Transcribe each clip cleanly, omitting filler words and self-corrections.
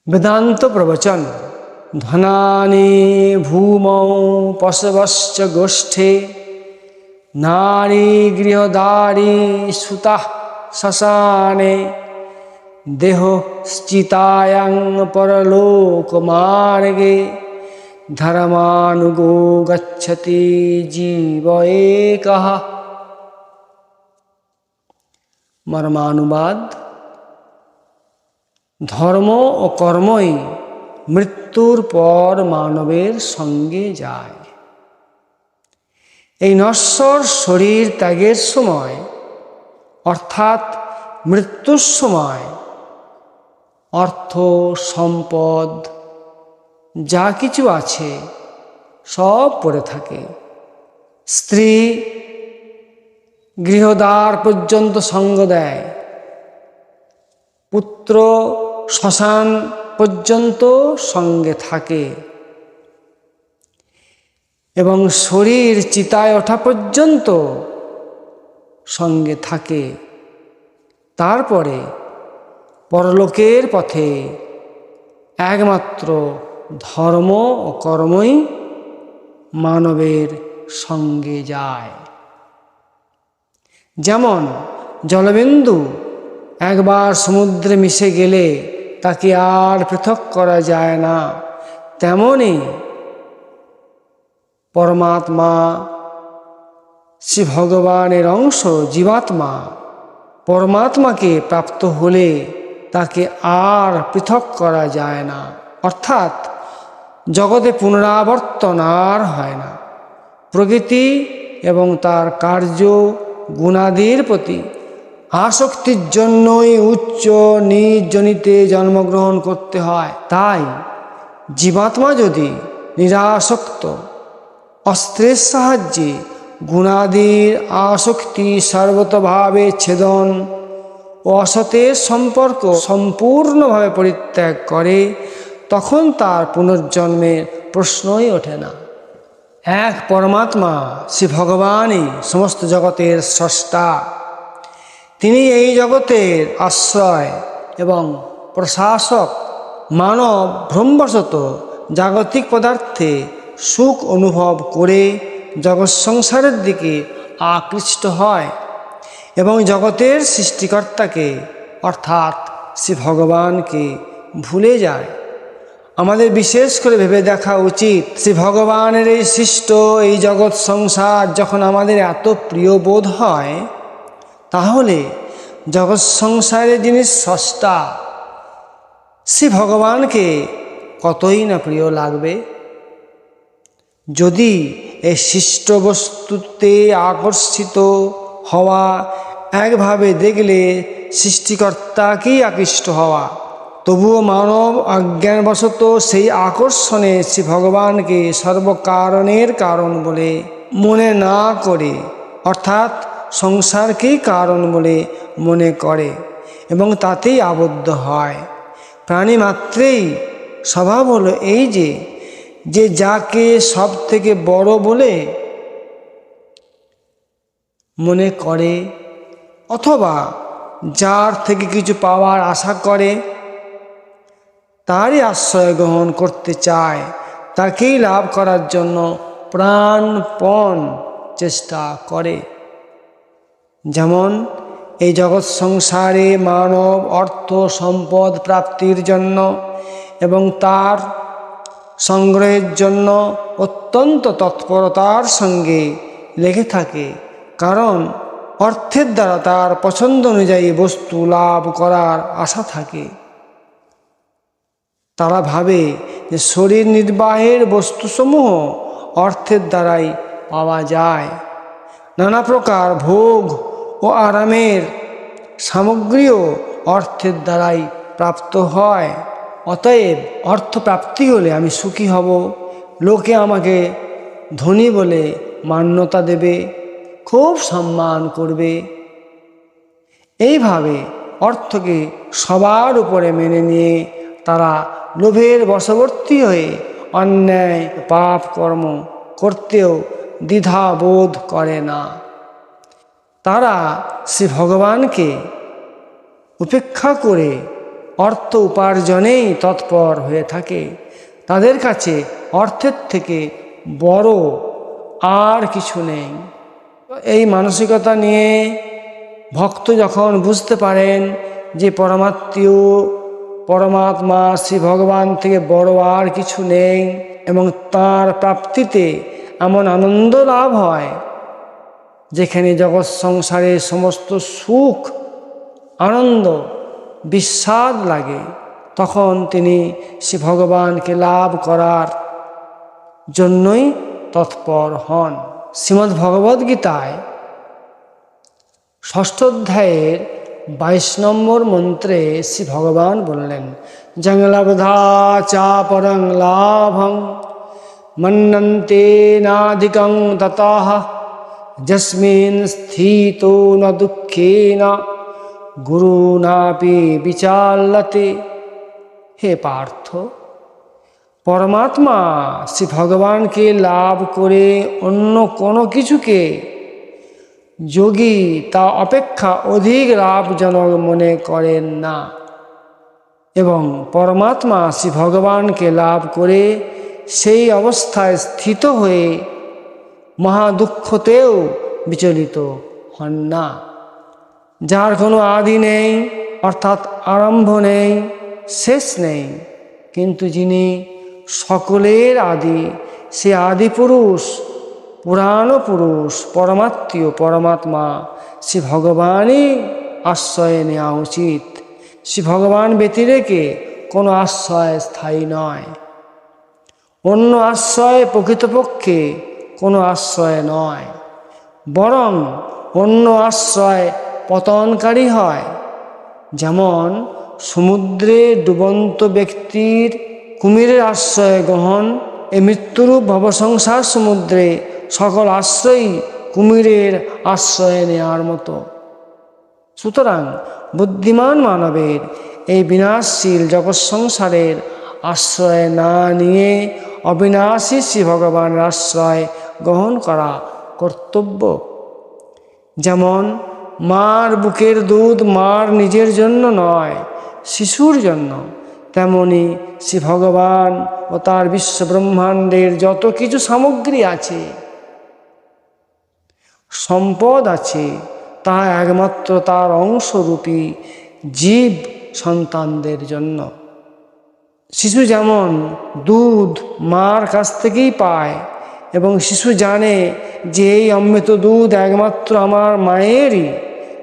वेदांत प्रवचन। धनानि भूमौ पशवश्च गोष्ठे नारी गृहदारी सुता शशाने देहश्चितायां परलोकमार्गे धर्मानुगो गच्छति जीव एकः। मर्मानुवाद। धर्म ও কর্মই মৃত্যুর পর মানবের সঙ্গে যায়। এই নশ্বর শরীর ত্যাগের সময় অর্থাৎ মৃত্যুর সময় অর্থ সম্পদ যা কিছু আছে সব পড়ে থাকে। স্ত্রী গৃহদ্বার পর্যন্ত সঙ্গ দেয়, পুত্র শ্মশান পর্যন্ত সঙ্গে থাকে এবং শরীর চিতায় ওঠা পর্যন্ত সঙ্গে থাকে। তারপরে পরলোকের পথে একমাত্র ধর্ম ও কর্মই মানবের সঙ্গে যায়। যেমন জলবিন্দু একবার সমুদ্রে মিশে গেলে তাকে আর পৃথক করা যায় না, তেমনি পরমাত্মা শ্রী ভগবানের অংশ জীবাত্মা পরমাত্মাকে প্রাপ্ত হলে তাকে আর পৃথক করা যায় না, অর্থাৎ জগতে পুনরাবর্তন আর হয় না। প্রকৃতি এবং তার কার্য গুণাদির প্রতি আসক্তির জন্যই উচ্চ নিজ জনিতে জন্মগ্রহণ করতে হয়। তাই জীবাত্মা যদি নিরাসক্ত অস্ত্রের সাহায্যে গুণাদির আসক্তি সর্বতভাবে ছেদন ও অসতের সম্পর্ক সম্পূর্ণভাবে পরিত্যাগ করে, তখন তার পুনর্জন্মের প্রশ্নই ওঠে না। এক পরমাত্মা শ্রী ভগবানই সমস্ত জগতের স্রষ্টা। তিনি এই জগতের আশ্রয় এবং প্রশাসক। মানব ভ্রমবশত জাগতিক পদার্থে সুখ অনুভব করে জগৎ সংসারের দিকে আকৃষ্ট হয় এবং জগতের সৃষ্টিকর্তাকে অর্থাৎ শ্রী ভগবানকে ভুলে যায়। আমাদের বিশেষ করে ভেবে দেখা উচিত, শ্রী ভগবানের এই সৃষ্ট এই জগৎ সংসার যখন আমাদের এত প্রিয় বোধ হয়, তাহলে জগৎ সংসারের যিনি স্রষ্টা শ্রী ভগবানকে কতই না প্রিয় লাগবে। যদি এই সৃষ্ট বস্তুতে আকর্ষিত হওয়া একভাবে দেখলে সৃষ্টিকর্তাকেই আকৃষ্ট হওয়া, তবুও মানব অজ্ঞানবশত সেই আকর্ষণে শ্রী ভগবানকে সর্বকারণের কারণ বলে মনে না করে, অর্থাৎ সংসারকেই কারণ বলে মনে করে এবং তাতেই আবদ্ধ হয়। প্রাণী মাত্রেই স্বভাব হলো এই যে যাকে সব থেকে বড় বলে মনে করে অথবা যার থেকে কিছু পাওয়ার আশা করে তারই আশ্রয় গ্রহণ করতে চায়, তাকেই লাভ করার জন্য প্রাণপণ চেষ্টা করে। যেমন এই জগৎ সংসারে মানব অর্থ সম্পদ প্রাপ্তির জন্য এবং তার সংগ্রহের জন্য অত্যন্ত তৎপরতার সঙ্গে লেগে থাকে, কারণ অর্থের দ্বারা তার পছন্দ অনুযায়ী বস্তু লাভ করার আশা থাকে। তারা ভাবে যে শরীর নির্বাহের বস্তুসমূহ অর্থের দ্বারাই পাওয়া যায়। নানা প্রকার ভোগ ও আরামের সামগ্রীও অর্থের দ্বারাই প্রাপ্ত হয়। অতএব অর্থপ্রাপ্তি হলে আমি সুখী হব, লোকে আমাকে ধনী বলে মান্যতা দেবে, খুব সম্মান করবে। এইভাবে অর্থকে সবার উপরে মেনে নিয়ে তারা লোভের বশবর্তী হয়ে অন্যায় পাপ কর্ম করতেও দ্বিধা বোধ করে না। তারা শ্রী ভগবানকে উপেক্ষা করে অর্থ উপার্জনেই তৎপর হয়ে থাকে। তাদের কাছে অর্থের থেকে বড় আর কিছু নেই। এই মানসিকতা নিয়ে ভক্ত যখন বুঝতে পারেন যে পরমাত্মীয় পরমাত্মা শ্রী ভগবান থেকে বড় আর কিছু নেই এবং তাঁর প্রাপ্তিতে এমন আনন্দ লাভ হয় যেখানে জগৎ সংসারের সমস্ত সুখ আনন্দ বিস্বাদ লাগে, তখন তিনি শ্রী ভগবানকে লাভ করার জন্যই তৎপর হন। শ্রীমদ্ ভগবদ্গীতায় ৬ষ্ঠ অধ্যায়ের ২২ নম্বর মন্ত্রে শ্রী ভগবান বললেন, জং লব্ধা চা পরং লাভং মন্যন্তে নাধিকং ততঃ যস্মিন স্থিতো ন দুঃখেন গুরুনাপি বিচাল্যতে। হে পার্থ, পরমাত্মা শ্রী ভগবানকে লাভ করে অন্য কোনো কিছুকে যোগী তা অপেক্ষা অধিক লাভজনক মনে করেন না এবং পরমাত্মা শ্রী ভগবানকে লাভ করে সেই অবস্থায় স্থিত হয়ে মহাদুঃখতেও বিচলিত হন না। যার কোনো আদি নেই, অর্থাৎ আরম্ভ নেই, শেষ নেই, কিন্তু যিনি সকলের আদি, সে আদি পুরুষ, পুরাণ পুরুষ, পরমাত্মীয় পরমাত্মা শ্রী ভগবানই আশ্রয় নেওয়া উচিত। শ্রী ভগবান ব্যতিরেকে কোনো আশ্রয় স্থায়ী নয়। অন্য আশ্রয় প্রকৃতপক্ষে কোনো আশ্রয় নয়, বরং অন্য আশ্রয় পতনকারী হয়। যেমন সমুদ্রে ডুবন্ত ব্যক্তির কুমিরের আশ্রয় গ্রহণ, এ মৃত্যুরূপ ভবসংসার সমুদ্রে সকল আশ্রয়ই কুমিরের আশ্রয় নেওয়ার মতো। সুতরাং বুদ্ধিমান মানবের এই বিনাশশীল জগৎ সংসারের আশ্রয় না নিয়ে অবিনাশী শ্রী ভগবানের আশ্রয় গ্রহণ করা কর্তব্য। যেমন মার বুকের দুধ মার নিজের জন্য নয়, শিশুর জন্য, তেমনি শ্রী ভগবান ও তার বিশ্ব ব্রহ্মাণ্ডের যত কিছু সামগ্রী আছে, সম্পদ আছে, তা একমাত্র তার অংশরূপী জীব সন্তানদের জন্য। শিশু যেমন দুধ মার কাছ থেকেই পায় এবং শিশু জানে যে এই অমৃত দুধ একমাত্র আমার মায়েরই,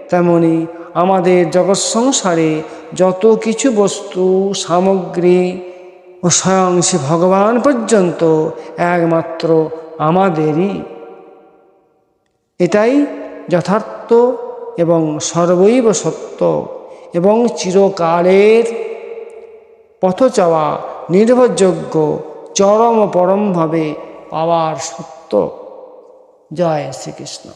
তেমনি আমাদের জগৎ সংসারে যত কিছু বস্তু সামগ্রী ও স্বয়ং শ্রী ভগবান পর্যন্ত একমাত্র আমাদেরই। এটাই যথার্থ এবং সর্বৈব সত্য এবং চিরকালের পথচাওয়া নির্ভরযোগ্য চরম পরমভাবে পাওয়ার সত্য। জয় শ্রীকৃষ্ণ।